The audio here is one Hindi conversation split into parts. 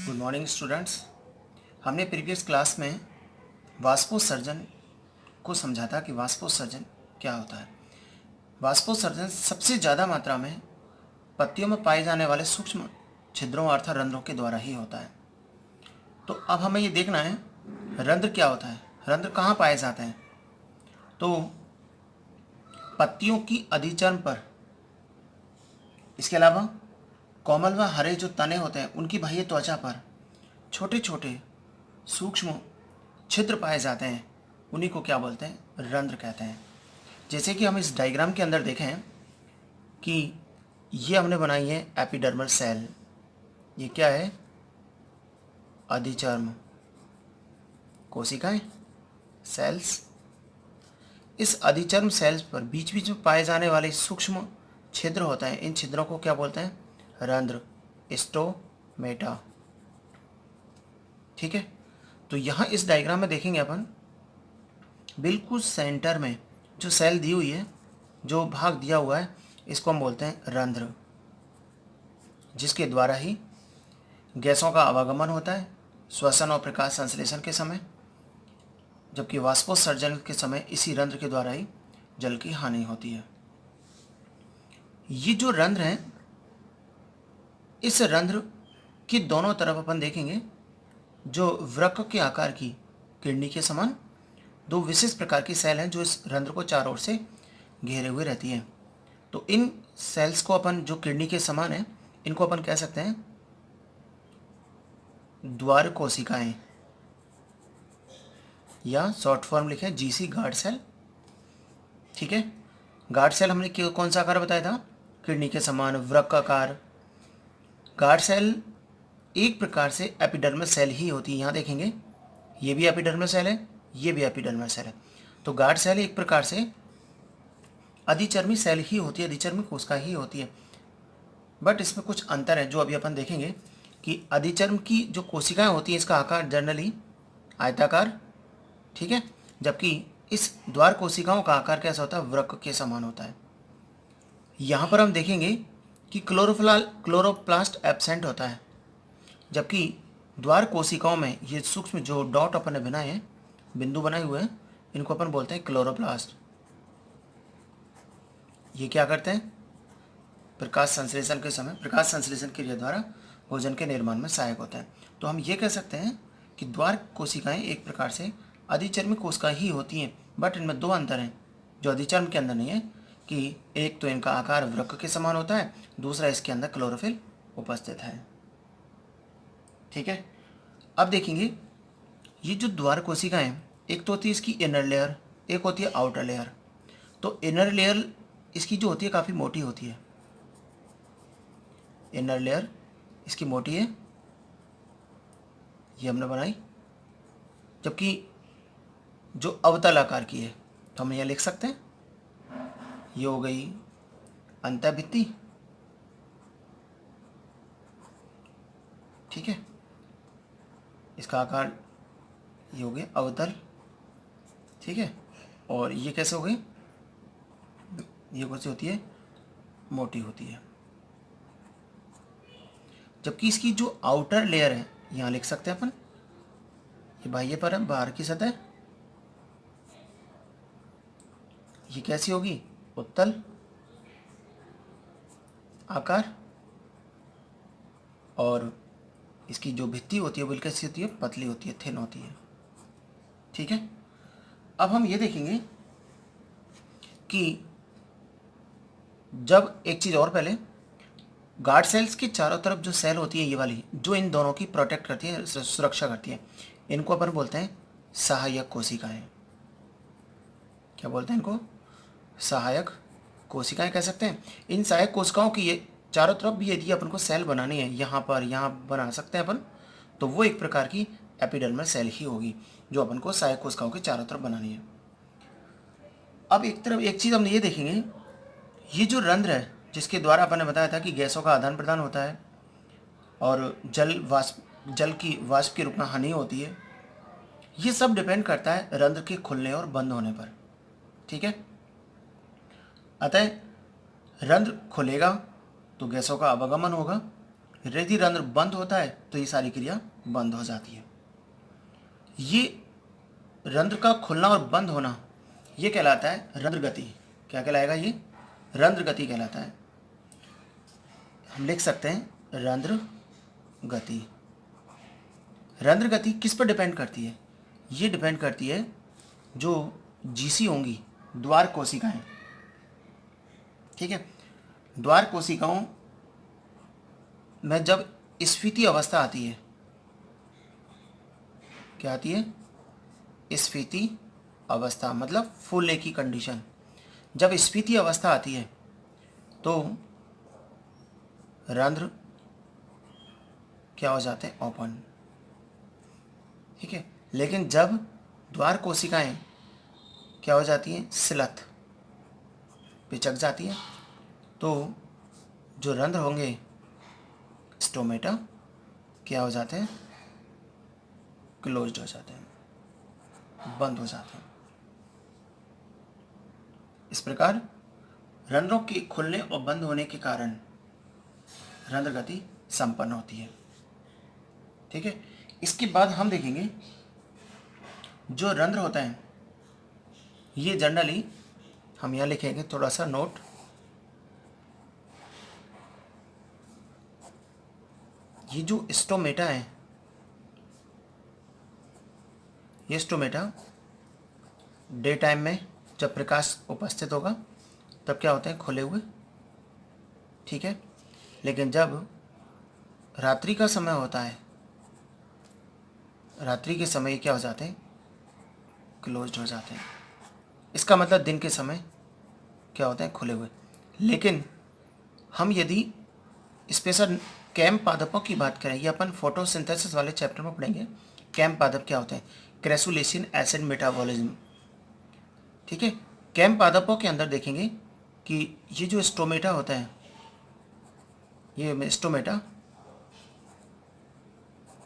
Good morning students. हमने प्रीवियस क्लास में वाष्पोत्सर्जन को समझा था कि वाष्पोत्सर्जन क्या होता है। वाष्पोत्सर्जन सबसे ज़्यादा मात्रा में पत्तियों में पाए जाने वाले सूक्ष्म छिद्रों अर्थात रंध्रों के द्वारा ही होता है। तो अब हमें ये देखना है रंध्र क्या होता है, रंध्र कहाँ पाए जाते हैं। तो पत्तियों की अधिचर्म पर, इसके अलावा कोमल व हरे जो तने होते हैं उनकी बाह्य त्वचा पर छोटे छोटे सूक्ष्म छिद्र पाए जाते हैं, उन्हीं को क्या बोलते हैं, रंध्र कहते हैं। जैसे कि हम इस डायग्राम के अंदर देखें कि ये हमने बनाई है एपिडर्मल सेल। ये क्या है, अधिचर्म कोशिकाएं, सेल्स। इस अधिचर्म सेल्स पर बीच बीच में पाए जाने वाले सूक्ष्म छिद्र होते हैं, इन छिद्रों को क्या बोलते हैं, रंध्र, स्टोमेटा। ठीक है, तो यहाँ इस डायग्राम में देखेंगे अपन बिल्कुल सेंटर में जो सेल दी हुई है, जो भाग दिया हुआ है, इसको हम बोलते हैं रंध्र, जिसके द्वारा ही गैसों का आवागमन होता है श्वसन और प्रकाश संश्लेषण के समय, जबकि वाष्पोत्सर्जन के समय इसी रंध्र के द्वारा ही जल की हानि होती है। ये जो रंध्र हैं, इस रंध्र की दोनों तरफ अपन देखेंगे जो वृक्क के आकार की किडनी के समान दो विशेष प्रकार की सेल हैं जो इस रंध्र को चारों ओर से घेरे हुए रहती हैं। तो इन सेल्स को अपन, जो किडनी के समान है, इनको अपन कह सकते हैं द्वार कोशिकाएं, या शॉर्ट फॉर्म लिखे जीसी, गार्ड सेल। ठीक है, गार्ड सेल हमने कौन सा आकार बताया था, किडनी के समान वृक्क आकार। गार्ड सेल एक प्रकार से एपिडर्मल सेल ही होती है। यहाँ देखेंगे ये भी एपिडर्मल सेल है, ये भी एपिडर्मल सेल है। तो गार्ड सेल एक प्रकार से अधिचर्मी सेल ही होती है, अधिचर्मी कोशिका ही होती है। बट इसमें कुछ अंतर है जो अभी अपन देखेंगे कि अधिचर्म की जो कोशिकाएं होती हैं इसका आकार जनरली आयताकार, ठीक है, जबकि इस द्वार कोशिकाओं का आकार कैसा होता है, वृक्क के समान होता है। यहाँ पर हम देखेंगे कि क्लोरोप्लास्ट एब्सेंट होता है, जबकि द्वार कोशिकाओं में ये सूक्ष्म जो डॉट अपन ने बनाए हैं, बिंदु बनाए हुए हैं, इनको अपन बोलते हैं क्लोरोप्लास्ट। ये क्या करते हैं, प्रकाश संश्लेषण के समय प्रकाश संश्लेषण क्रिया द्वारा भोजन के निर्माण में सहायक होता है। तो हम ये कह सकते हैं कि द्वार कोशिकाएं एक प्रकार से अधिचर्मी कोशिका ही होती हैं, बट इनमें दो अंतर हैं जो अधिचर्म के अंदर नहीं है, कि एक तो इनका आकार वृक्क के समान होता है, दूसरा इसके अंदर क्लोरोफिल उपस्थित है। ठीक है, अब देखेंगे ये जो द्वार कोशिकाएं हैं, एक तो होती है इसकी इनर लेयर, एक होती है आउटर लेयर। तो इनर लेयर इसकी जो होती है काफ़ी मोटी होती है, इनर लेयर इसकी मोटी है, ये हमने बनाई, जबकि जो अवतल आकार की है तो हम यह लिख सकते हैं, ये हो गई अंतःभित्ति। ठीक है, इसका आकार ये हो गया अवतल। ठीक है, और ये कैसे हो गई, ये कैसे होती है, मोटी होती है। जबकि इसकी जो आउटर लेयर है, यहाँ लिख सकते हैं अपन, ये बाह्य पर है, बाहर की सतह, ये कैसी होगी, उत्तल आकार, और इसकी जो भित्ति होती है वो कैसी होती है, पतली होती है, थिन होती है। ठीक है, अब हम ये देखेंगे कि जब एक चीज़ और, पहले गार्ड सेल्स की चारों तरफ जो सेल होती है ये वाली, जो इन दोनों की प्रोटेक्ट करती है, सुरक्षा करती है, इनको अपन बोलते हैं सहायक कोशिकाएं। क्या बोलते हैं इनको, सहायक कोशिकाएं कह सकते हैं। इन सहायक कोशिकाओं की ये चारों तरफ भी यदि अपन को सेल बनानी है, यहाँ पर, यहाँ बना सकते हैं अपन, तो वो एक प्रकार की एपिडर्मल सेल ही होगी जो अपन को सहायक कोशिकाओं के चारों तरफ बनानी है। अब एक चीज़ हम ये देखेंगे, ये जो रंध्र है जिसके द्वारा अपन ने बताया था कि गैसों का आदान प्रदान होता है और जल की वाष्प के रूप में हानि होती है, ये सब डिपेंड करता है रंध्र के खुलने और बंद होने पर। ठीक है, अतः रंध्र खुलेगा तो गैसों का आवागमन होगा, यदि रंध्र बंद होता है तो ये सारी क्रिया बंद हो जाती है। ये रंध्र का खुलना और बंद होना ये कहलाता है रंध्र गति। क्या कहलाएगा? ये रंध्र गति कहलाता है। हम लिख सकते हैं रंध्र गति। रंध्र गति किस पर डिपेंड करती है? ये डिपेंड करती है जो जीसी होंगी, द्वार कोशिकाएं। ठीक है, द्वार कोशिकाओं में जब स्फीति अवस्था आती है, क्या आती है? स्फीति अवस्था, मतलब फूलने की कंडीशन। जब स्फीति अवस्था आती है तो रंध्र क्या हो जाते हैं? ओपन। ठीक है, लेकिन जब द्वार कोशिकाएं क्या हो जाती हैं? स्लथ, पिचक जाती है, तो जो रंध्र होंगे स्टोमेटा क्या हो जाते हैं? क्लोज्ड हो जाते हैं, बंद हो जाते हैं। इस प्रकार रंध्रों के खुलने और बंद होने के कारण रंध्र गति संपन्न होती है। ठीक है, इसके बाद हम देखेंगे जो रंध्र होता है ये जनरली, हम यहाँ लिखेंगे थोड़ा सा नोट, ये जो स्टोमेटा है, ये स्टोमेटा डे टाइम में जब प्रकाश उपस्थित होगा तब क्या होते हैं? खुले हुए। ठीक है, लेकिन जब रात्रि का समय होता है, रात्रि के समय क्या हो जाते हैं? क्लोज्ड हो जाते हैं। इसका मतलब दिन के समय क्या होते हैं? खुले हुए। लेकिन हम यदि स्पेशल कैम पादपों की बात करें, ये अपन फोटोसिंथेसिस वाले चैप्टर में पढ़ेंगे। कैम पादप क्या होते हैं? Crassulacean acid metabolism. ठीक है, कैम पादपों के अंदर देखेंगे कि ये जो स्टोमेटा होता है, ये स्टोमेटा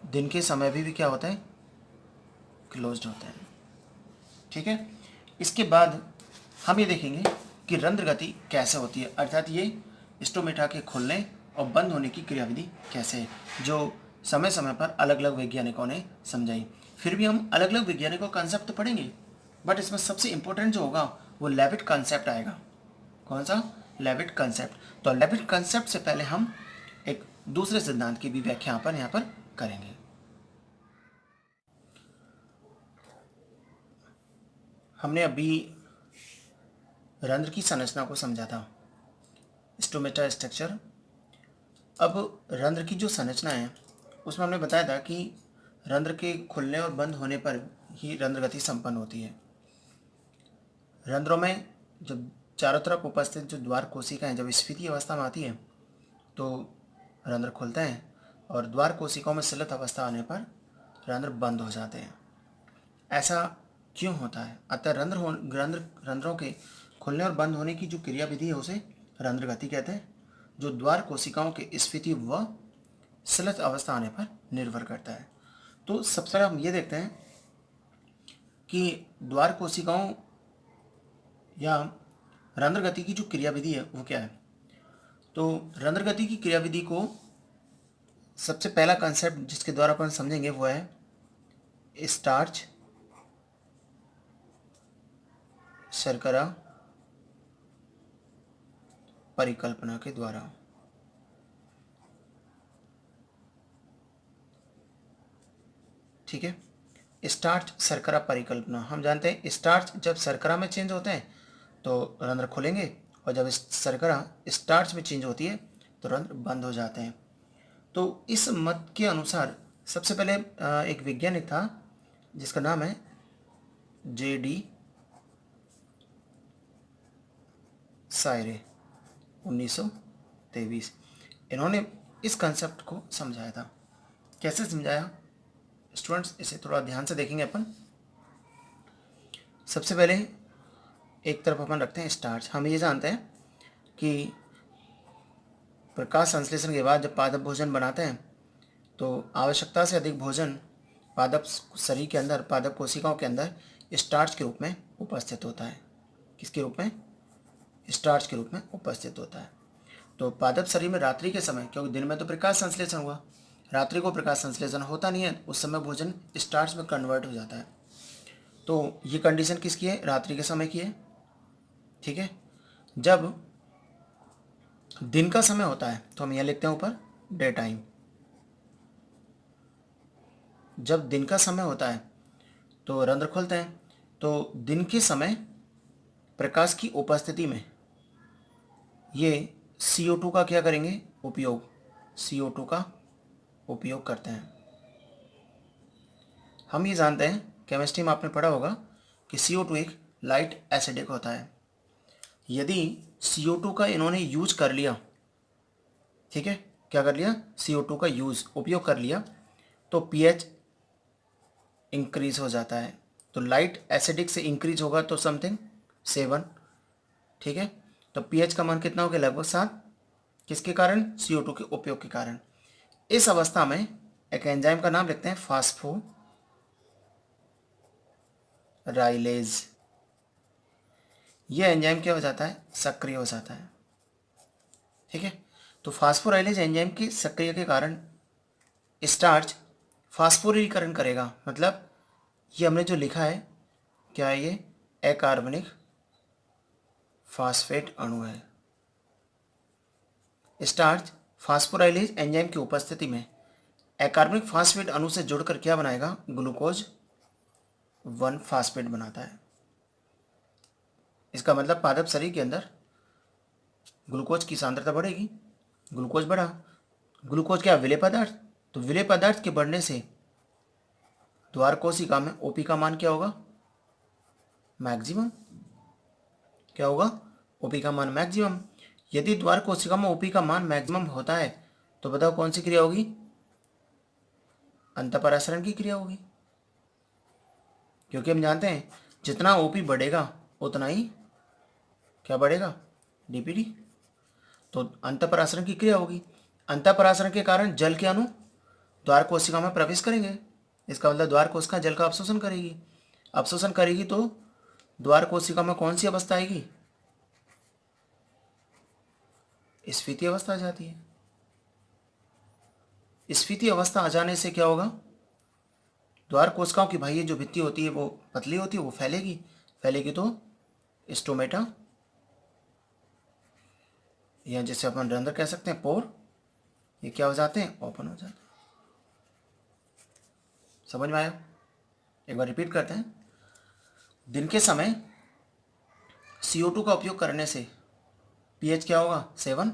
दिन के समय भी क्या होता है? क्लोज्ड होता है। ठीक है, इसके बाद हम ये देखेंगे कि रंध्र गति कैसे होती है, अर्थात ये स्टोमेटा के खुलने और बंद होने की क्रियाविधि कैसे है, जो समय समय पर अलग अलग वैज्ञानिकों ने समझाई। फिर भी हम अलग अलग वैज्ञानिकों का कंसेप्ट तो पढ़ेंगे, बट इसमें सबसे इंपॉर्टेंट जो होगा वो लेविट कंसेप्ट आएगा। कौन सा? लेविट कंसेप्ट। तो लेविट कंसेप्ट से पहले हम एक दूसरे सिद्धांत की भी व्याख्या यहाँ पर करेंगे। हमने अभी रंध्र की संरचना को समझा था, स्टोमेटा स्ट्रक्चर। अब रंध्र की जो संरचना है उसमें हमने बताया था कि रंध्र के खुलने और बंद होने पर ही रंध्र गति संपन्न होती है। रंध्रों में जब चारों तरफ उपस्थित जो द्वार कोशिकाएं जब स्फीति अवस्था में आती है तो रंध्र खुलते हैं, और द्वार कोशिकाओं में स्लथ अवस्था आने पर रंध्र बंद हो जाते हैं। ऐसा क्यों होता है? अतः रंध्रों के खुलने और बंद होने की जो क्रियाविधि है उसे रंध्र गति कहते हैं, जो द्वार कोशिकाओं के स्फीति व स्लथ अवस्था आने पर निर्भर करता है। तो सबसे पहले हम ये देखते हैं कि द्वार कोशिकाओं या रंध्र गति की जो क्रियाविधि है वो क्या है। तो रंध्र गति की क्रियाविधि को सबसे पहला कंसेप्ट जिसके द्वारा अपन समझेंगे वो है स्टार्च शर्करा परिकल्पना के द्वारा। ठीक है, स्टार्च शर्करा परिकल्पना। हम जानते हैं स्टार्च जब शर्करा में चेंज होते हैं तो रंध्र खुलेंगे, और जब शर्करा स्टार्च में चेंज होती है तो रंध्र बंद हो जाते हैं। तो इस मत के अनुसार सबसे पहले एक वैज्ञानिक था जिसका नाम है J.D. सायरे, 1923। इन्होंने इस कंसेप्ट को समझाया था। कैसे समझाया स्टूडेंट्स, इसे थोड़ा ध्यान से देखेंगे अपन। सबसे पहले एक तरफ अपन रखते हैं स्टार्च। हम ये जानते हैं कि प्रकाश संश्लेषण के बाद जब पादप भोजन बनाते हैं तो आवश्यकता से अधिक भोजन पादप शरीर के अंदर, पादप कोशिकाओं के अंदर स्टार्च के रूप में उपस्थित होता है। किसके रूप में? स्टार्च के रूप में उपस्थित होता है। तो पादप शरीर में रात्रि के समय, क्योंकि दिन में तो प्रकाश संश्लेषण हुआ, रात्रि को प्रकाश संश्लेषण होता नहीं है, उस समय भोजन स्टार्च में कन्वर्ट हो जाता है। तो ये कंडीशन किसकी है? रात्रि के समय की है। ठीक है। जब दिन का समय होता है तो हम यहाँ लिखते हैं ऊपर डे टाइम। जब दिन का समय होता है तो रंध्र खोलते हैं, तो दिन के समय प्रकाश की उपस्थिति में ये CO2 का क्या करेंगे? उपयोग, CO2 का उपयोग करते हैं। हम ये जानते हैं, केमिस्ट्री में आपने पढ़ा होगा कि CO2 एक लाइट एसिडिक होता है। यदि CO2 का इन्होंने यूज कर लिया, ठीक है, क्या कर लिया? CO2 का यूज, उपयोग कर लिया, तो pH इंक्रीज हो जाता है। तो लाइट एसिडिक से इंक्रीज होगा तो समथिंग 7, ठीक है। तो pH का मान कितना हो गया? लगभग 7। किसके कारण? CO2 के उपयोग के कारण। इस अवस्था में एक एंजाइम का नाम लिखते हैं फास्फोराइलेज। यह एंजाइम क्या हो जाता है? सक्रिय हो जाता है। ठीक है। तो फास्फोराइलेज एंजाइम की सक्रिय के कारण स्टार्च फास्फोरिलीकरण करेगा। मतलब ये हमने जो लिखा है, क्या है ये? अकार्बनिक फास्फेट अणु है। स्टार्च फास्फोराइलेज एंजाइम की उपस्थिति में अकार्बनिक फास्फेट अणु से जुड़कर क्या बनाएगा? ग्लूकोज 1 फास्फेट बनाता है। इसका मतलब पादप शरीर के अंदर ग्लूकोज की सांद्रता बढ़ेगी, ग्लूकोज बढ़ा। ग्लूकोज क्या? विलेय पदार्थ। तो विलेय पदार्थ के बढ़ने से द्वार कोशिका में ओपी का मान क्या होगा? मैक्सिमम। क्या होगा? ओपी का मान मैक्सिमम। यदि द्वार कोशिका में ओपी का मान मैक्सिमम होता है तो बताओ कौन सी क्रिया होगी? अंतःपरासरण की क्रिया होगी, क्योंकि हम जानते हैं जितना ओपी बढ़ेगा उतना ही क्या बढ़ेगा? डीपीडी। तो अंतःपरासरण की क्रिया होगी। अंतःपरासरण के कारण जल के अणु द्वार कोशिका में प्रवेश करेंगे। इसका मतलब द्वार कोशिका जल का अवशोषण करेगी। अवशोषण करेगी तो द्वार कोशिका में कौन सी अवस्था आएगी? स्फीति अवस्था आ जाती है। स्फीति अवस्था आ जाने से क्या होगा? द्वार कोशिकाओं की भाई ये जो भित्ति होती है वो पतली होती है, वो फैलेगी। फैलेगी तो स्टोमेटा, या जैसे अपन रंध्र कह सकते हैं पोर, ये क्या हो जाते हैं? ओपन हो जाते हैं। समझ में आया? एक बार रिपीट करते हैं। दिन के समय CO2 का उपयोग करने से pH क्या होगा? 7।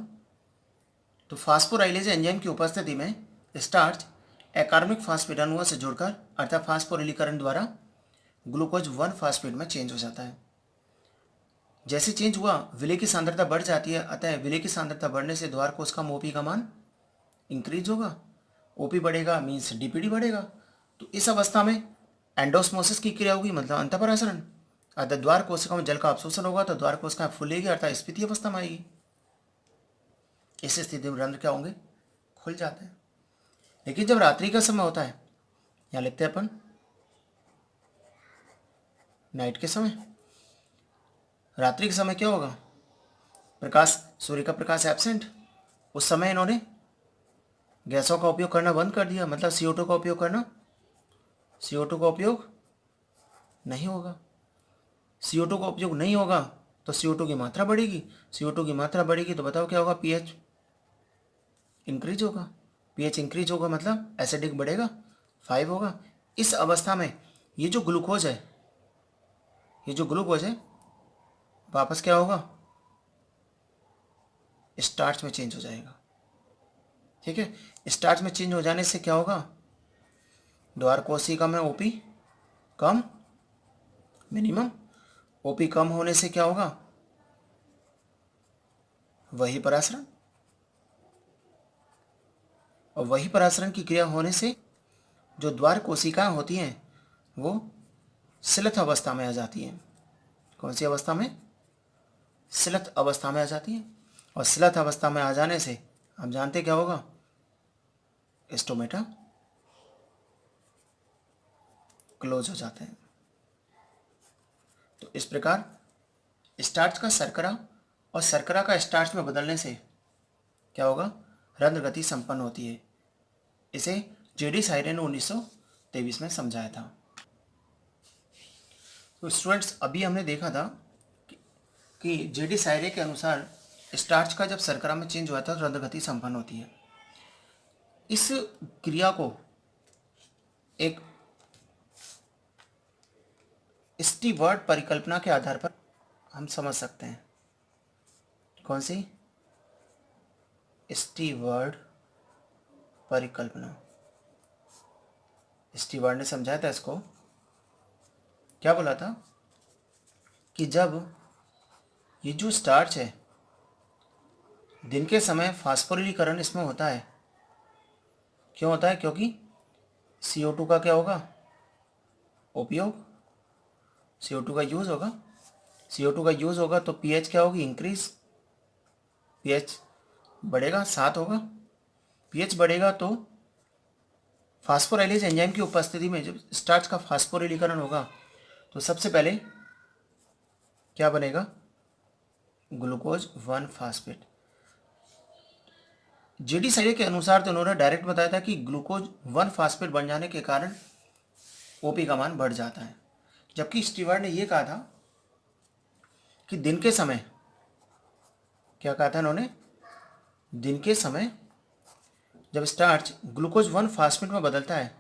तो फास्फोराइलेज एंजाइम की उपस्थिति में स्टार्च अकार्बनिक फास्फेट अणुओं से जुड़कर अर्थात फास्फोरिलीकरण द्वारा ग्लूकोज 1 फास्फेट में चेंज हो जाता है। जैसे चेंज हुआ विलेय की सांद्रता बढ़ जाती है, अतः विलेय की सांद्रता बढ़ने से द्वार कोशिका में ओपी का मान इंक्रीज होगा। ओपी बढ़ेगा मीन्स डीपीडी बढ़ेगा। तो इस अवस्था में एंडोस्मोसिस की क्रिया होगी, मतलब अंतःपरासरण। अतः द्वार कोशिका में जल का अवशोषण होगा तो द्वार कोशिका फूलेगी अर्थात स्फीति अवस्था में आएगी। इस स्थिति में रंध्र क्या होंगे? खुल जाते हैं। लेकिन जब रात्रि का समय होता है, यहाँ लिखते हैं अपन नाइट के समय। रात्रि के समय क्या होगा? प्रकाश, सूर्य का प्रकाश एब्सेंट। उस समय इन्होंने गैसों का उपयोग करना बंद कर दिया, मतलब CO2 का उपयोग करना, CO2 का उपयोग नहीं होगा। CO2 का उपयोग नहीं होगा तो CO2 की मात्रा बढ़ेगी। CO2 की मात्रा बढ़ेगी तो बताओ क्या होगा? pH इंक्रीज होगा। pH इंक्रीज होगा मतलब एसिडिक बढ़ेगा, 5 होगा। इस अवस्था में ये जो ग्लूकोज है, ये जो ग्लूकोज है वापस क्या होगा? स्टार्च में चेंज हो जाएगा। ठीक है। स्टार्च में चेंज हो जाने से क्या होगा? द्वार कोशिका में ओपी कम, मिनिमम। ओपी कम होने से क्या होगा? वही परासरण, और वही परासरण की क्रिया होने से जो द्वार कोशिकाएं होती हैं वो सिलथ अवस्था में आ जाती हैं। कौन सी अवस्था में? सिलथ अवस्था में आ जाती हैं। और सिलथ अवस्था में आ जाने से हम जानते क्या होगा? स्टोमेटा क्लोज हो जाते हैं। तो इस प्रकार स्टार्च का शर्करा और शर्करा का स्टार्च में बदलने से क्या होगा, रंध्र गति संपन्न होती है। इसे जेडी सायरे ने 1923 में समझाया था। तो स्टूडेंट्स अभी हमने देखा था कि जेडी सायरे के अनुसार स्टार्च का जब शर्करा में चेंज हुआ था तो रंध्र गति संपन्न होती है। इस क्रिया को एक स्टीवर्ड परिकल्पना के आधार पर हम समझ सकते हैं। कौन सी? स्टीवर्ड परिकल्पना। स्टीवर्ड ने समझाया था इसको। क्या बोला था कि जब ये जो स्टार्च है, दिन के समय फास्फोरिलीकरण इसमें होता है। क्यों होता है? क्योंकि CO2 का क्या होगा, उपयोग, CO2 का यूज़ होगा। CO2 का यूज़ होगा तो pH क्या होगी, इंक्रीज। pH बढ़ेगा, 7 होगा। pH बढ़ेगा तो फास्फोराइलेज एंजाइम की उपस्थिति में जब स्टार्च का फास्फोरिलीकरण होगा तो सबसे पहले क्या बनेगा, ग्लूकोज 1 फास्फेट। जेडी सायरे के अनुसार तो उन्होंने डायरेक्ट बताया था कि ग्लूकोज 1 फास्फेट बन जाने के कारण ओपी का मान बढ़ जाता है, जबकि स्टीवर्ड ने यह कहा था कि दिन के समय, क्या कहा था इन्होंने, दिन के समय जब स्टार्च ग्लूकोज 1 फास्फेट में बदलता है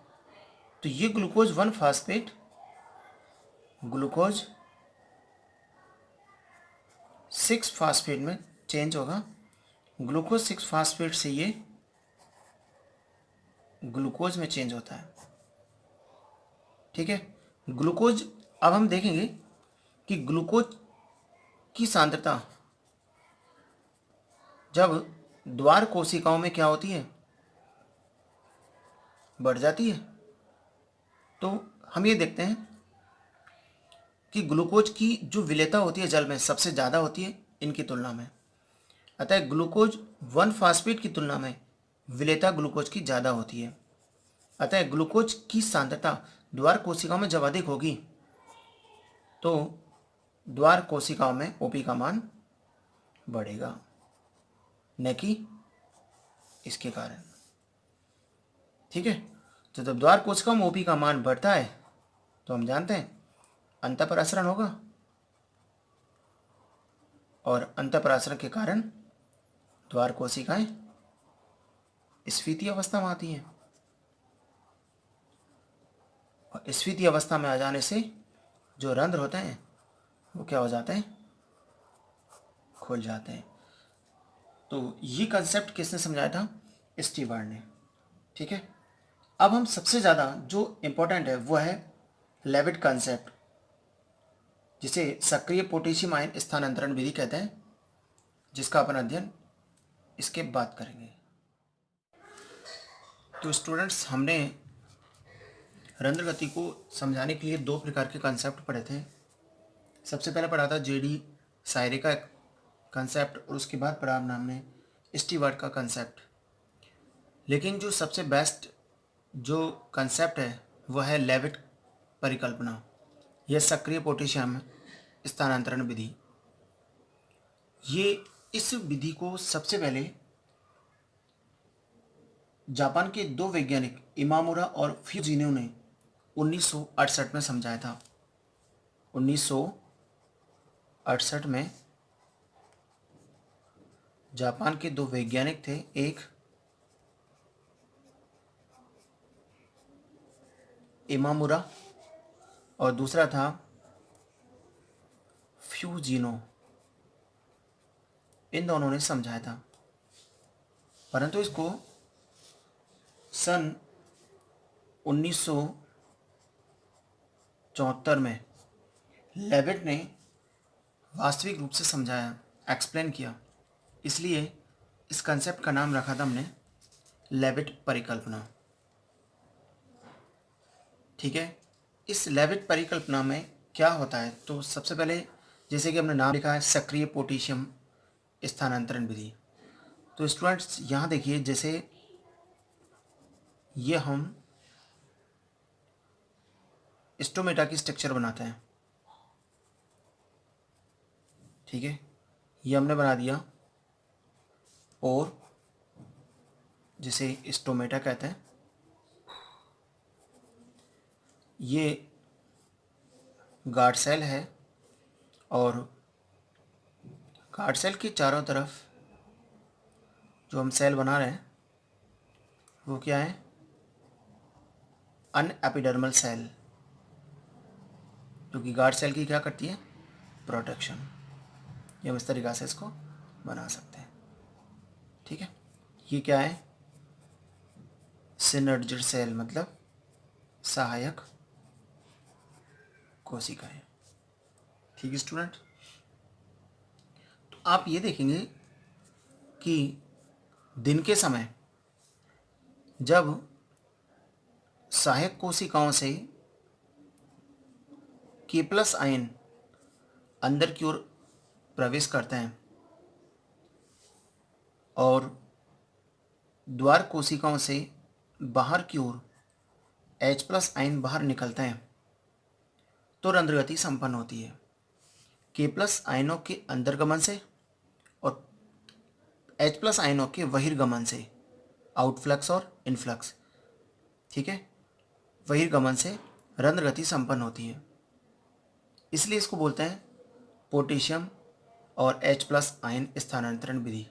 तो ये ग्लूकोज 1 फास्फेट ग्लूकोज 6 फास्फेट में चेंज होगा। ग्लूकोज 6 फास्फेट से ये ग्लूकोज में चेंज होता है। ठीक है, ग्लूकोज, अब हम देखेंगे कि ग्लूकोज की सांद्रता जब द्वार कोशिकाओं में क्या होती है, बढ़ जाती है। तो हम ये देखते हैं कि ग्लूकोज की जो विलेयता होती है जल में सबसे ज़्यादा होती है इनकी तुलना में। अतः ग्लूकोज 1 फास्फेट की तुलना में विलेयता ग्लूकोज की ज़्यादा होती है। अतः ग्लूकोज की सांद्रता द्वार कोशिकाओं में जब अधिक होगी तो द्वार कोशिकाओं में ओपी का मान बढ़ेगा, न कि इसके कारण। ठीक है, तो जब द्वार कोशिकाओं में ओपी का मान बढ़ता है तो हम जानते हैं अंतःपरासरण होगा, और अंतःपरासरण के कारण द्वार कोशिकाएं स्फीति अवस्था में आती हैं, और स्फीति अवस्था में आ जाने से जो रंध्र होते हैं वो क्या हो जाते हैं, खुल जाते हैं। तो ये कंसेप्ट किसने समझाया था, स्टीवर्ड ने। ठीक है, अब हम सबसे ज़्यादा जो इम्पोर्टेंट है वो है लेविट कंसेप्ट, जिसे सक्रिय पोटेशियम आयन स्थानांतरण विधि कहते हैं, जिसका अपन अध्ययन इसके बाद करेंगे। तो स्टूडेंट्स, हमने रंध्र गति को समझाने के लिए 2 प्रकार के कंसेप्ट पढ़े थे। सबसे पहले पढ़ा था जेडी सायरे का कंसेप्ट, और उसके बाद पढ़ा हमने स्टीवर्ड का कंसेप्ट। लेकिन जो सबसे बेस्ट जो कंसेप्ट है वह है लेविट परिकल्पना या सक्रिय पोटेशियम स्थानांतरण विधि। ये इस विधि को सबसे पहले जापान के 2 वैज्ञानिक इमामुरा और फ्यूजिनो ने 1968 में समझाया था। 1968 में जापान के 2 वैज्ञानिक थे, एक इमामुरा और दूसरा था फ्यूजिनो। इन दोनों ने समझाया था, परंतु इसको सन 1974 में लेविट ने वास्तविक रूप से समझाया, एक्सप्लेन किया। इसलिए इस कंसेप्ट का नाम रखा था हमने लेविट परिकल्पना। ठीक है, इस लेविट परिकल्पना में क्या होता है, तो सबसे पहले जैसे कि हमने नाम लिखा है सक्रिय पोटेशियम स्थानांतरण विधि। तो स्टूडेंट्स यहाँ देखिए, जैसे ये हम स्टोमेटा की स्ट्रक्चर बनाते हैं। ठीक है, ये हमने बना दिया, और जिसे स्टोमेटा कहते हैं, ये गार्ड सेल है और गार्ड सेल के चारों तरफ जो हम सेल बना रहे हैं वो क्या है, अनएपिडर्मल सेल, जो कि गार्ड सेल की क्या करती है, प्रोटेक्शन। ये हम इस तरीक़ा से इसको बना सकते हैं। ठीक है, ये क्या है, सिनर्जिड सेल, मतलब सहायक कोशिकाएं। ठीक है स्टूडेंट, तो आप ये देखेंगे कि दिन के समय जब सहायक कोशिकाओं से के+ आयन अंदर की ओर प्रवेश करते हैं और द्वार कोशिकाओं से बाहर की ओर H+ आयन बाहर निकलते हैं, तो रंध्र गति संपन्न होती है। के+ आयनों के अंतर्गमन से और H+ आयनों के बहिर्गमन से, आउटफ्लक्स और इनफ्लक्स, ठीक है, बहिर्गमन से रंध्र गति संपन्न होती है। इसलिए इसको बोलते हैं पोटेशियम और H+ आयन स्थानांतरण विधि।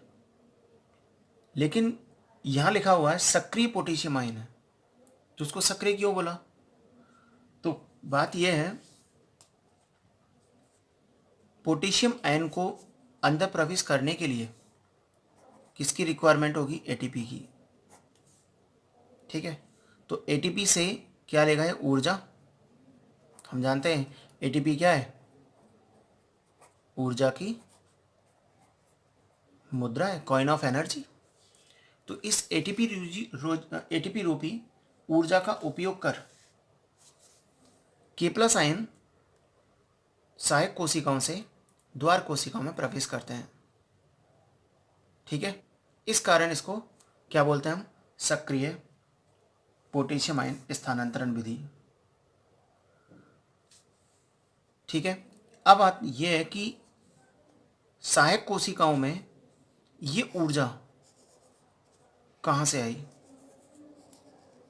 लेकिन यहाँ लिखा हुआ है सक्रिय पोटेशियम आयन है, तो उसको सक्रिय क्यों बोला? तो बात यह है, पोटेशियम आयन को अंदर प्रवेश करने के लिए किसकी रिक्वायरमेंट होगी? एटीपी की। ठीक है, तो एटीपी से क्या लेगा है? ऊर्जा। हम जानते हैं एटीपी क्या है? ऊर्जा की मुद्रा है, कॉइन ऑफ एनर्जी। तो इस एटीपी रूपी ऊर्जा का उपयोग कर के+ आयन सहायक कोशिकाओं से द्वार कोशिकाओं में प्रवेश करते हैं। ठीक है, इस कारण इसको क्या बोलते हैं हम? सक्रिय पोटेशियम आयन स्थानांतरण विधि। ठीक है, अब बात यह है कि सहायक कोशिकाओं में ये ऊर्जा कहाँ से आई?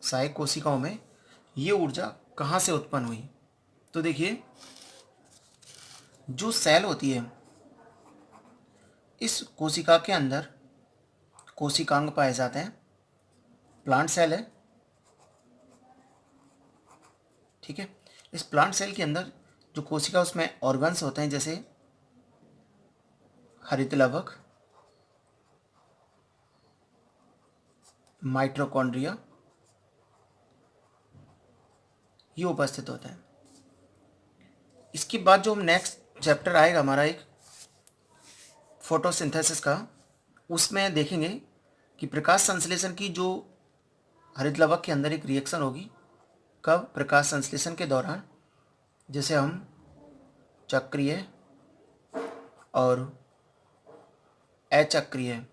सहायक कोशिकाओं में ये ऊर्जा कहाँ से उत्पन्न हुई? तो देखिए, जो सेल होती है, इस कोशिका के अंदर कोशिकांग पाए जाते हैं। प्लांट सेल है, ठीक है। इस प्लांट सेल के अंदर जो कोशिका, उसमें ऑर्गन्स होते हैं, जैसे हरित लवक, माइटोकॉन्ड्रिया, ये उपस्थित होते हैं। इसके बाद जो हम नेक्स्ट चैप्टर आएगा हमारा एक फोटोसिंथेसिस का, उसमें देखेंगे कि प्रकाश संश्लेषण की जो हरित लवक के अंदर एक रिएक्शन होगी। कब? प्रकाश संश्लेषण के दौरान, जिसे हम चक्रीय और अचक्रीय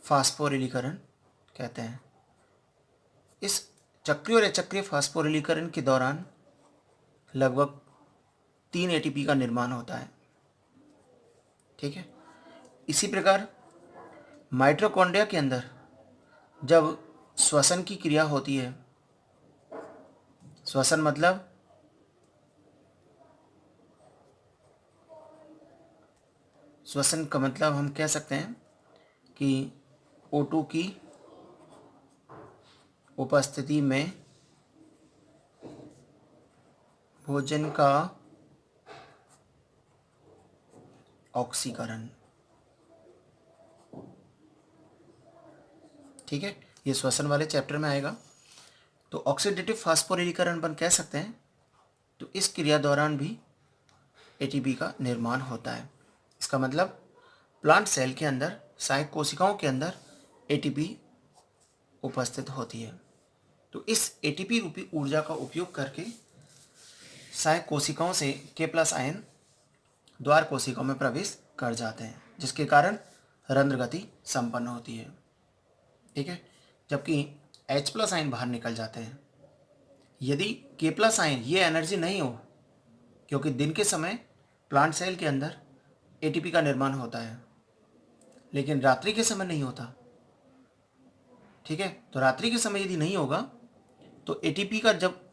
फास्फोरिलीकरण कहते हैं। इस चक्रीय और अचक्रीय फास्फोरिलीकरण के दौरान लगभग 3 एटीपी का निर्माण होता है। ठीक है, इसी प्रकार माइटोकॉन्ड्रिया के अंदर जब श्वसन की क्रिया होती है, श्वसन मतलब श्वसन का मतलब हम कह सकते हैं कि O2 की उपस्थिति में भोजन का ऑक्सीकरण। ठीक है, ये श्वसन वाले चैप्टर में आएगा। तो ऑक्सीडेटिव फास्फोरिलीकरण अपन कह सकते हैं। तो इस क्रिया दौरान भी एटीपी का निर्माण होता है। इसका मतलब प्लांट सेल के अंदर, सहायक कोशिकाओं के अंदर एटीपी उपस्थित होती है। तो इस एटीपी रूपी ऊर्जा का उपयोग करके सहायक कोशिकाओं से के+ आयन द्वार कोशिकाओं में प्रवेश कर जाते हैं, जिसके कारण रंध्र गति संपन्न होती है। ठीक है, जबकि H+ आयन बाहर निकल जाते हैं। यदि के+ आयन ये एनर्जी नहीं हो, क्योंकि दिन के समय प्लांट सेल के अंदर एटीपी का निर्माण होता है, लेकिन रात्रि के समय नहीं होता, ठीक है। तो रात्रि के समय यदि नहीं होगा तो एटीपी का जब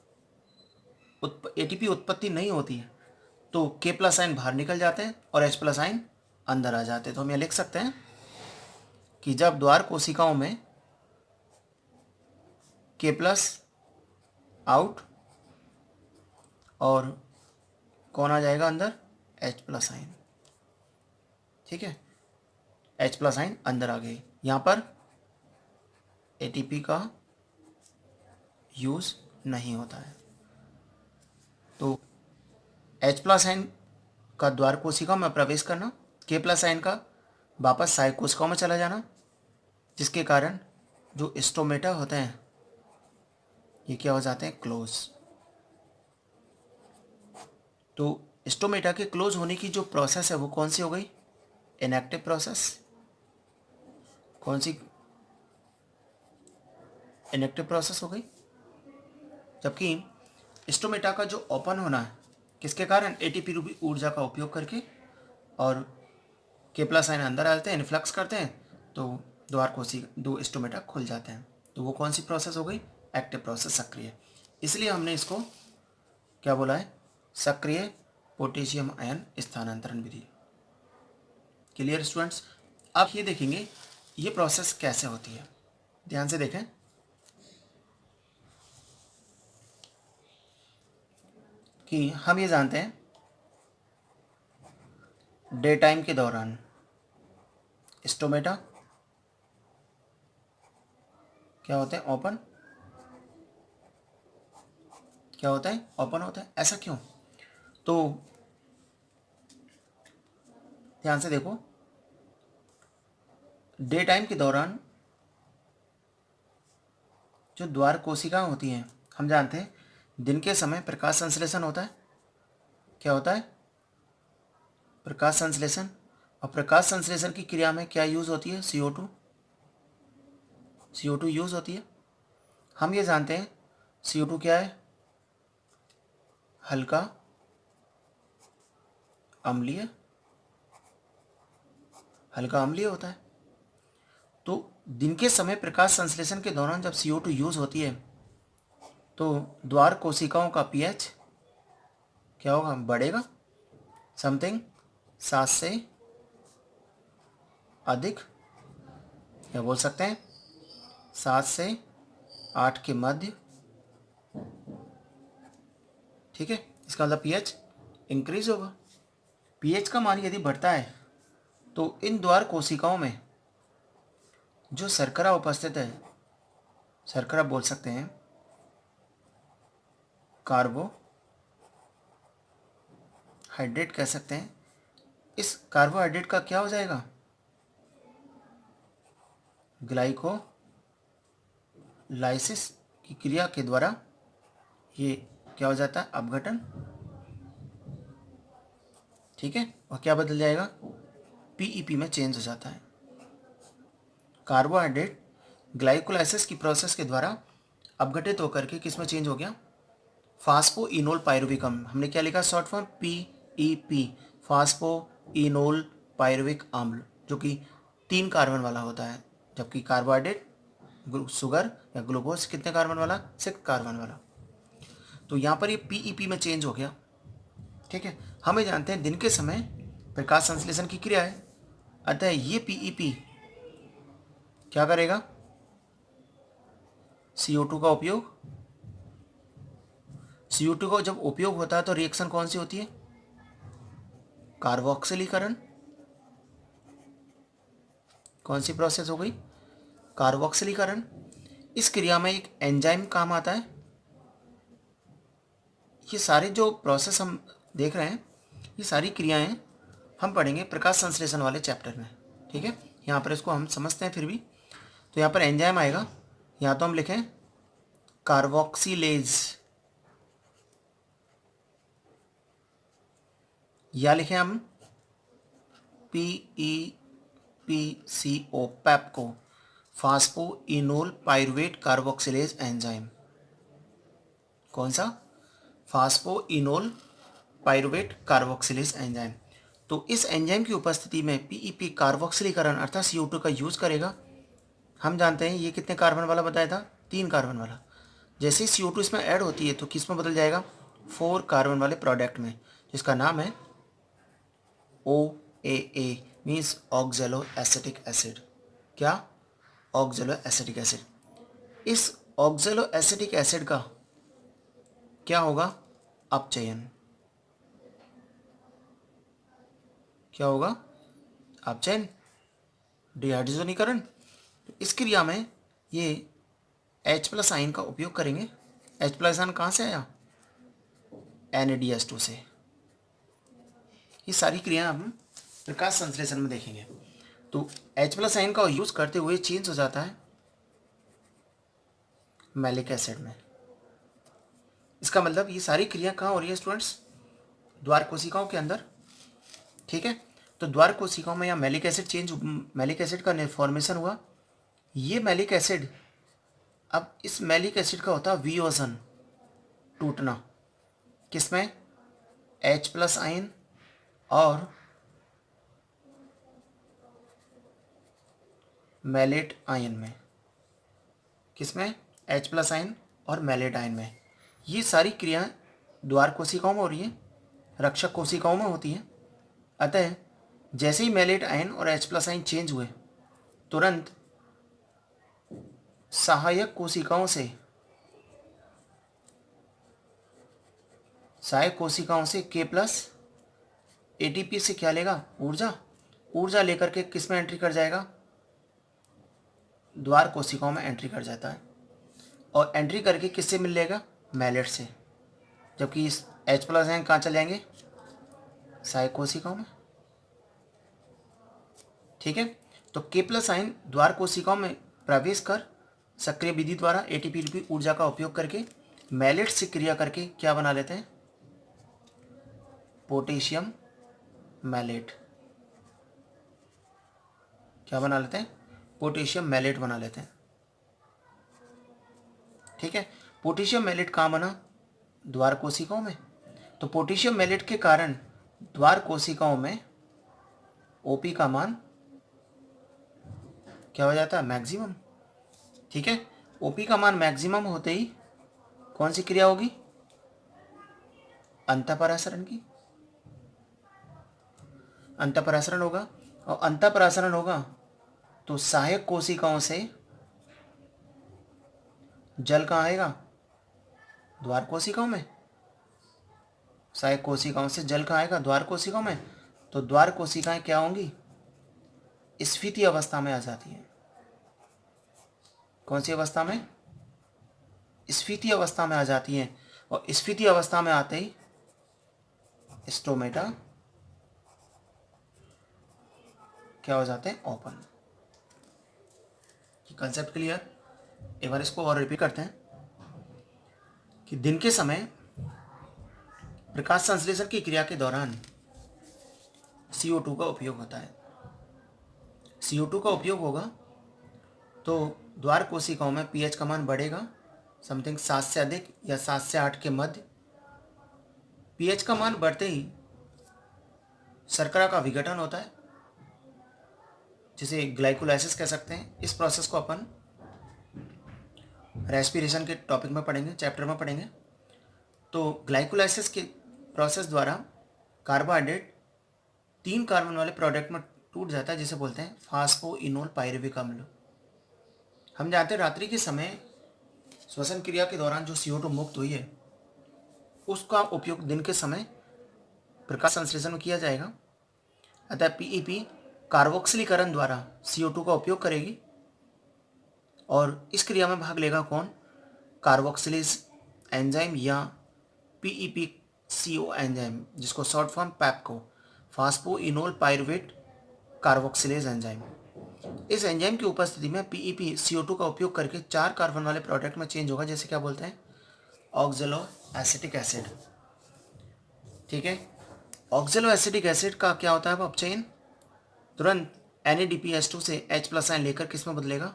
एटीपी उत्पत्ति नहीं होती है तो के प्लस आयन बाहर निकल जाते हैं और एच प्लस आयन अंदर आ जाते हैं। तो हम ये लिख सकते हैं कि जब द्वार कोशिकाओं में के प्लस आउट और कौन आ जाएगा अंदर, एच प्लस आयन। ठीक है, एच प्लस आयन अंदर आ गए। यहाँ पर एटीपी का यूज नहीं होता है। तो एच प्लस आयन का द्वार कोशिकाओं में प्रवेश करना, के प्लस आयन का वापस सहायक कोशिकाओं में चला जाना, जिसके कारण जो स्टोमेटा होते हैं ये क्या हो जाते हैं, क्लोज। तो स्टोमेटा के क्लोज होने की जो प्रोसेस है वो कौन सी हो गई, इनएक्टिव प्रोसेस। कौन सी, इनएक्टिव प्रोसेस हो गई। जबकि स्टोमेटा का जो ओपन होना है किसके कारण, एटीपी रूपी ऊर्जा का उपयोग करके, और के प्लस आयन अंदर आते हैं, इन्फ्लक्स करते हैं, तो द्वार कोशिका दो स्टोमेटा खुल जाते हैं। तो वो कौन सी प्रोसेस हो गई, एक्टिव प्रोसेस, सक्रिय। इसलिए हमने इसको क्या बोला है, सक्रिय पोटेशियम आयन स्थानांतरण विधि। Clear students. अब ये देखेंगे ये प्रोसेस कैसे होती है, ध्यान से देखें। कि हम ये जानते हैं डे टाइम के दौरान स्टोमेटा क्या होते हैं, ओपन। क्या होता है, ओपन होता है। ऐसा क्यों, तो ध्यान से देखो, डे टाइम के दौरान जो द्वार कोशिकाएं होती हैं, हम जानते हैं दिन के समय प्रकाश संश्लेषण होता है। क्या होता है, प्रकाश संश्लेषण। और प्रकाश संश्लेषण की क्रिया में क्या यूज होती है, CO2 यूज होती है। हम ये जानते हैं CO2 क्या है, हल्का अम्लीय, हल्का अम्लीय होता है। तो दिन के समय प्रकाश संश्लेषण के दौरान जब CO2 यूज होती है तो द्वार कोशिकाओं का पीएच क्या होगा, बढ़ेगा, समथिंग 7 से अधिक, या बोल सकते हैं 7 से 8 के मध्य। ठीक है, इसका मतलब पीएच इंक्रीज होगा। पीएच का मान यदि बढ़ता है तो इन द्वार कोशिकाओं में जो शर्करा उपस्थित है, शर्करा बोल सकते हैं कार्बोहाइड्रेट कह सकते हैं, इस कार्बोहाइड्रेट का क्या हो जाएगा, ग्लाइकोलाइसिस की क्रिया के द्वारा ये क्या हो जाता है, अपघटन। ठीक है, और क्या बदल जाएगा, पीईपी में चेंज हो जाता है। कार्बोहाइड्रेट ग्लाइकोलाइसिस की प्रोसेस के द्वारा अपघटित होकर के किस में चेंज हो गया, फास्फोइनोल पायरुविक अम्ल। हमने क्या लिखा, short form PEP, phosphoenol pyruvic अम्ल, जो कि 3 कार्बन वाला होता है। जबकि कार्बोहाइड्रेट शुगर या ग्लूकोज कितने कार्बन वाला, 6 कार्बन वाला। तो यहाँ पर ये PEP में चेंज हो गया। ठीक है, हमें जानते हैं दिन के समय प्रकाश संश्लेषण की क्रिया है, अतः ये PEP क्या करेगा, CO2 का उपयोग। CO2 का जब उपयोग होता है तो रिएक्शन कौन सी होती है, कार्बोक्सिलीकरण। कौन सी प्रोसेस हो गई, कार्बोक्सिलीकरण। इस क्रिया में एक एंजाइम काम आता है। ये सारे जो प्रोसेस हम देख रहे हैं, ये सारी क्रियाएं हम पढ़ेंगे प्रकाश संश्लेषण वाले चैप्टर में। ठीक है, यहाँ पर इसको हम समझते हैं फिर भी। तो यहाँ पर एंजाइम आएगा, यहाँ तो हम लिखें कार्बोक्सिलेज, या लिखें हम PEPCO, पैपको, phosphoenol pyruvate carboxylase enzyme. कौन सा, फास्फोइनोल पायरुवेट कार्बोक्सिलेज एंजाइम। तो इस एंजाइम की उपस्थिति में PEP कार्बोक्सिलीकरण अर्थात CO2 का यूज करेगा। हम जानते हैं ये कितने कार्बन वाला बताया था, 3 कार्बन वाला। जैसे ही CO2 इसमें ऐड होती है तो किस में बदल जाएगा, 4 कार्बन वाले प्रोडक्ट में, जिसका नाम है OAA, मीन्स ऑक्जेलो एसिटिक एसिड। क्या, ऑक्जेलो एसिटिक एसिड। इस ऑक्जेलो एसिटिक एसिड का क्या होगा, अपचयन। क्या होगा, अपचयन, डिहाइड्रोजनीकरण। तो इस क्रिया में ये H+ आयन का उपयोग करेंगे। H+ आयन कहाँ से आया, NADS2 से। ये सारी क्रिया हम प्रकाश संश्लेषण में देखेंगे। तो H+ आयन का यूज करते हुए चेंज हो जाता है मैलिक एसिड में। इसका मतलब ये सारी क्रिया कहाँ हो रही है स्टूडेंट्स, द्वार कोशिकाओं के अंदर। ठीक है, तो द्वार कोशिकाओं में यहाँ मैलिक एसिड मैलिक एसिड का फॉर्मेशन हुआ। ये मैलिक एसिड, अब इस मैलिक एसिड का होता है वियोजन, टूटना, किसमें, H+ आयन और मैलेट आयन में। किसमें, H+ आयन और मैलेट आयन में। ये सारी क्रियाएं द्वार कोशिकाओं में हो रही हैं, रक्षक कोशिकाओं में होती हैं। अतः जैसे ही मैलेट आयन और H+ आयन चेंज हुए, तुरंत सहायक कोशिकाओं से K+ ATP से क्या लेगा, ऊर्जा लेकर के किस में एंट्री कर जाएगा, द्वार कोशिकाओं में एंट्री कर जाता है। और एंट्री करके किससे मिल लेगा, मैलेट से। जबकि इस H+ आयन कहाँ चले जाएंगे, सहायक कोशिकाओं में। ठीक है, तो K+ आयन द्वार कोशिकाओं में प्रवेश कर सक्रिय विधि द्वारा ATP रूपी ऊर्जा का उपयोग करके मैलेट से क्रिया करके क्या बना लेते हैं, पोटेशियम मैलेट। क्या बना लेते हैं, पोटेशियम मैलेट बना लेते हैं। ठीक है, पोटेशियम मैलेट कहाँ बना, द्वार कोशिकाओं में। तो पोटेशियम मैलेट के कारण द्वार कोशिकाओं में OP का मान क्या हो जाता है, मैक्सिमम। ठीक है, OP का मान मैक्सिमम होते ही कौन सी क्रिया होगी, अंतःपरासरण की। अंतःपरासरण होगा, और अंतःपरासरण होगा तो सहायक कोशिकाओं से जल कहाँ आएगा, द्वार कोशिकाओं में। सहायक कोशिकाओं से जल कहाँ आएगा, द्वार कोशिकाओं में। तो द्वार कोशिकाएं क्या होंगी, स्फीति अवस्था में आ जाती है। कौन सी अवस्था में, स्फीति अवस्था में आ जाती हैं। और स्फीति अवस्था में आते ही स्टोमेटा क्या हो जाते हैं, ओपन। कंसेप्ट क्लियर, एक बार इसको और रिपीट करते हैं कि दिन के समय प्रकाश संश्लेषण की क्रिया के दौरान CO2 का उपयोग होता है। CO2 का उपयोग होगा तो द्वार कोशिकाओं में pH का मान बढ़ेगा, समथिंग 7 से अधिक या 7 से 8 के मध्य। pH का मान बढ़ते ही शर्करा का विघटन होता है, जिसे ग्लाइकोलाइसिस कह सकते हैं। इस प्रोसेस को अपन रेस्पिरेशन के टॉपिक में पढ़ेंगे, चैप्टर में पढ़ेंगे। तो ग्लाइकोलाइसिस के प्रोसेस द्वारा कार्बोहाइड्रेट 3 कार्बन वाले प्रोडक्ट में टूट जाता है, जिसे बोलते हैं फास्फोइनोल पायरुविक अम्ल। हम जानते हैं रात्रि के समय श्वसन क्रिया के दौरान जो CO2 मुक्त हुई है, उसका उपयोग दिन के समय प्रकाश संश्लेषण में किया जाएगा। अतः PEP कार्बोक्सिलीकरण द्वारा CO2 का उपयोग करेगी, और इस क्रिया में भाग लेगा कौन, कार्बोक्सिलेज एंजाइम या PEPCO एंजाइम, जिसको short form PEPCO, phosphoenol pyruvate carboxylase enzyme. इस एंजाइम की उपस्थिति में PEP CO2 का उपयोग करके 4 कार्बन वाले प्रोडक्ट में चेंज होगा, जैसे क्या बोलते हैं, ऑक्जेलो एसिटिक एसिड। ठीक है, ऑक्जेलो एसिटिक एसिड का क्या होता है, अपचयन। तुरंत NADPH2 से H+ आयन लेकर किस में बदलेगा,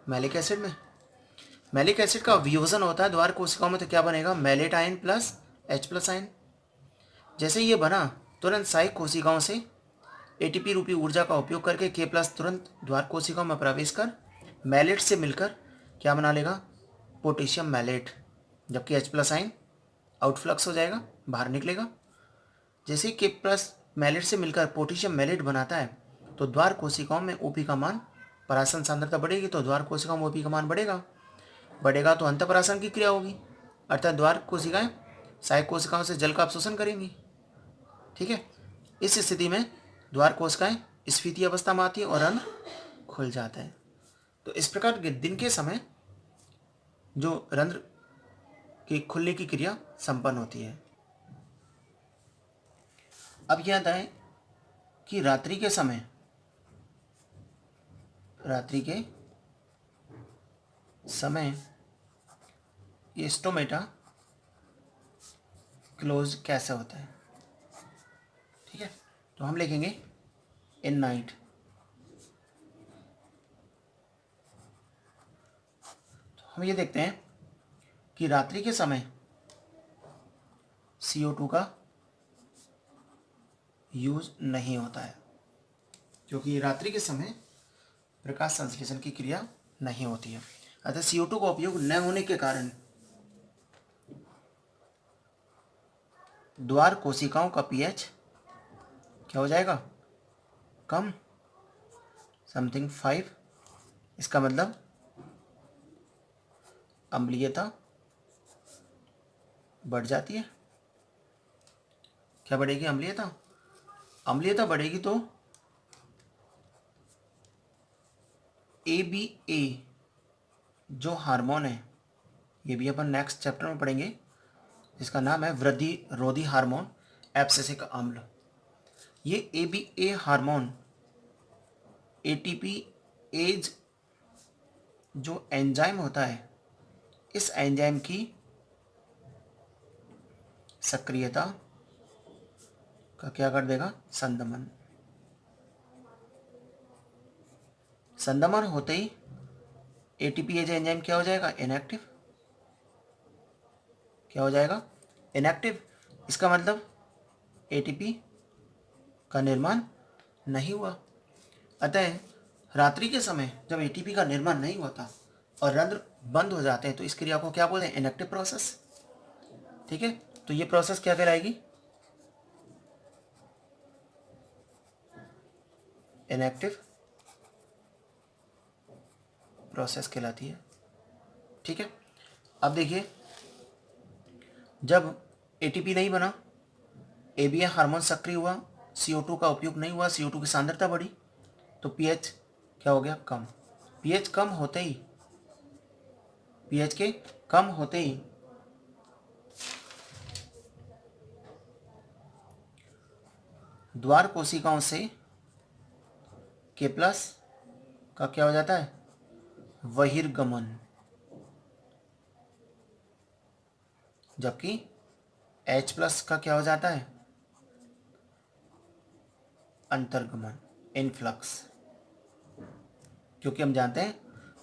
मैलिक एसिड में। मैलिक एसिड का वियोजन होता है द्वार कोशिकाओं में, तो क्या बनेगा, mallet ion plus H+ ion. जैसे ये बना, तुरंत सहायक कोशिकाओं से ATP रूपी ऊर्जा का उपयोग करके K+ तुरंत द्वार कोशिकाओं में प्रवेश कर मैलेट से मिलकर क्या बना लेगा, पोटेशियम मैलेट, जबकि H प्लस आयन आउटफ्लक्स हो जाएगा, बाहर निकलेगा। जैसे के प्लस मैलेट से मिलकर पोटेशियम मैलेट बनाता है तो द्वार कोशिकाओं में ओपी का मान, परासन सांद्रता बढ़ेगी तो द्वार कोशिकाओं में ओपी का मान बढ़ेगा तो अंतःपरासन की क्रिया होगी, अर्थात द्वार कोशिकाएं सहायक कोशिकाओं से जल का अवशोषण करेंगी। ठीक है, इस स्थिति में द्वार कोशिकाएं स्फीति अवस्था में आती है और रंध्र खुल जाता है। तो इस प्रकार के दिन के समय जो रंध्र के खुलने की क्रिया संपन्न होती है। अब यह आता है कि रात्रि के समय ये स्टोमेटा क्लोज कैसे होता है। ठीक है, तो हम लिखेंगे इन नाइट। तो हम ये देखते हैं कि रात्रि के समय CO2 का यूज नहीं होता है, क्योंकि रात्रि के समय प्रकाश संश्लेषण की क्रिया नहीं होती है। अतः CO2 का उपयोग न होने के कारण द्वार कोशिकाओं का pH क्या हो जाएगा, कम, समथिंग 5। इसका मतलब अम्लीयता बढ़ जाती है। क्या बढ़ेगी, अम्लीयता बढ़ेगी तो ABA जो हार्मोन है, ये भी अपन नेक्स्ट चैप्टर में पढ़ेंगे, जिसका नाम है वृद्धि रोधी हार्मोन एब्सिसिक अम्ल। ये ABA हार्मोन ATP एज जो एंजाइम होता है, इस एंजाइम की सक्रियता का क्या कर देगा, संदमन होते ही ATP एज एंजाइम क्या हो जाएगा, इनएक्टिव। क्या हो जाएगा, इनएक्टिव। इसका मतलब ATP का निर्माण नहीं हुआ। अतः रात्रि के समय जब ATP का निर्माण नहीं होता और रंध्र बंद हो जाते हैं तो इस क्रिया को क्या बोलते हैं, इनएक्टिव प्रोसेस। ठीक है, तो ये प्रोसेस क्या कहलाएगी, इनएक्टिव प्रोसेस कहलाती है। ठीक है, अब देखिए, जब ATP नहीं बना, ABA हार्मोन सक्रिय हुआ, CO2 का उपयोग नहीं हुआ, CO2 की सांद्रता बढ़ी, तो pH क्या हो गया, कम। pH कम होते ही, pH के कम होते ही द्वार कोशिकाओं से K प्लस का क्या हो जाता है, बहिर्गमन, जबकि H प्लस का क्या हो जाता है, अंतर्गमन, इनफ्लक्स। क्योंकि हम जानते हैं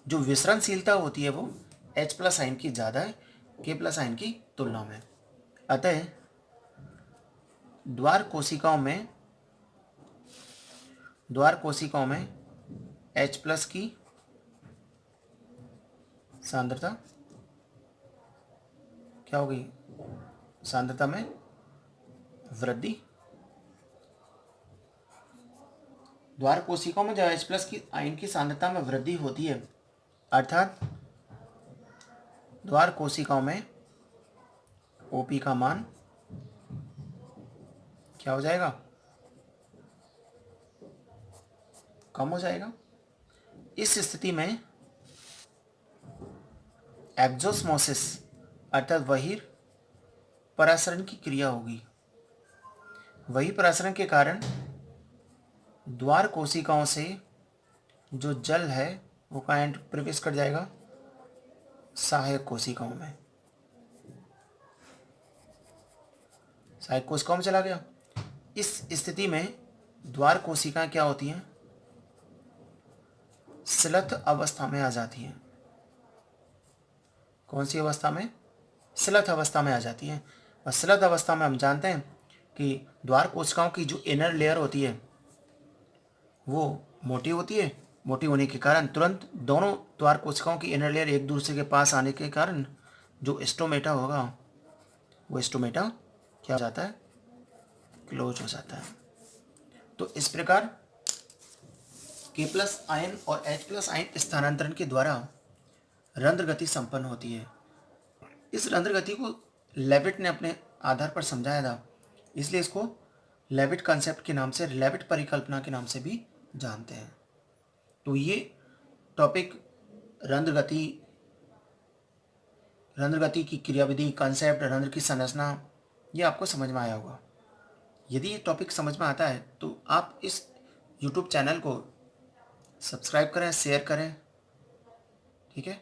जो विसरणशीलता होती है वो H प्लस आयन की ज़्यादा है K प्लस आयन की तुलना में। अतः द्वार कोशिकाओं में H प्लस की सांद्रता क्या हो गई, सांद्रता में वृद्धि। द्वार कोशिकाओं में जब H प्लस की आयन की सांद्रता में वृद्धि होती है, अर्थात द्वार कोशिकाओं में OP का मान क्या हो जाएगा, कम हो जाएगा। इस स्थिति में एक्सोस्मोसिस अर्थात बहिर्परासरण की क्रिया होगी। बहिर्परासरण के कारण द्वार कोशिकाओं से जो जल है वो कहाँ प्रवेश कर जाएगा, सहायक कोशिकाओं में, सहायक कोशिकाओं में चला गया। इस स्थिति में द्वार कोशिकाएं क्या होती हैं, स्लथ अवस्था में आ जाती हैं। कौन सी अवस्था में, स्लथ अवस्था में आ जाती हैं। और स्लथ अवस्था में हम जानते हैं कि द्वार कोशिकाओं की जो इनर लेयर होती है वो मोटी होती है मोटी होने के कारण तुरंत दोनों द्वार कोशिकाओं की इनर लेयर एक दूसरे के पास आने के कारण जो स्टोमेटा होगा वो स्टोमेटा क्या हो जाता है, क्लोज हो जाता है। तो इस प्रकार K+ आयन और H+ आयन स्थानांतरण के द्वारा रंध्र गति संपन्न होती है। इस रंध्र गति को लेविट ने अपने आधार पर समझाया था, इसलिए इसको लेविट कॉन्सेप्ट के नाम से, लेविट परिकल्पना के नाम से भी जानते हैं। तो ये टॉपिक रंध्र गति की क्रियाविधि, कॉन्सेप्ट, रंध्र की संरचना, ये आपको समझ में आया होगा। यदि ये टॉपिक समझ में आता है तो आप इस YouTube चैनल को सब्सक्राइब करें, शेयर करें, ठीक है।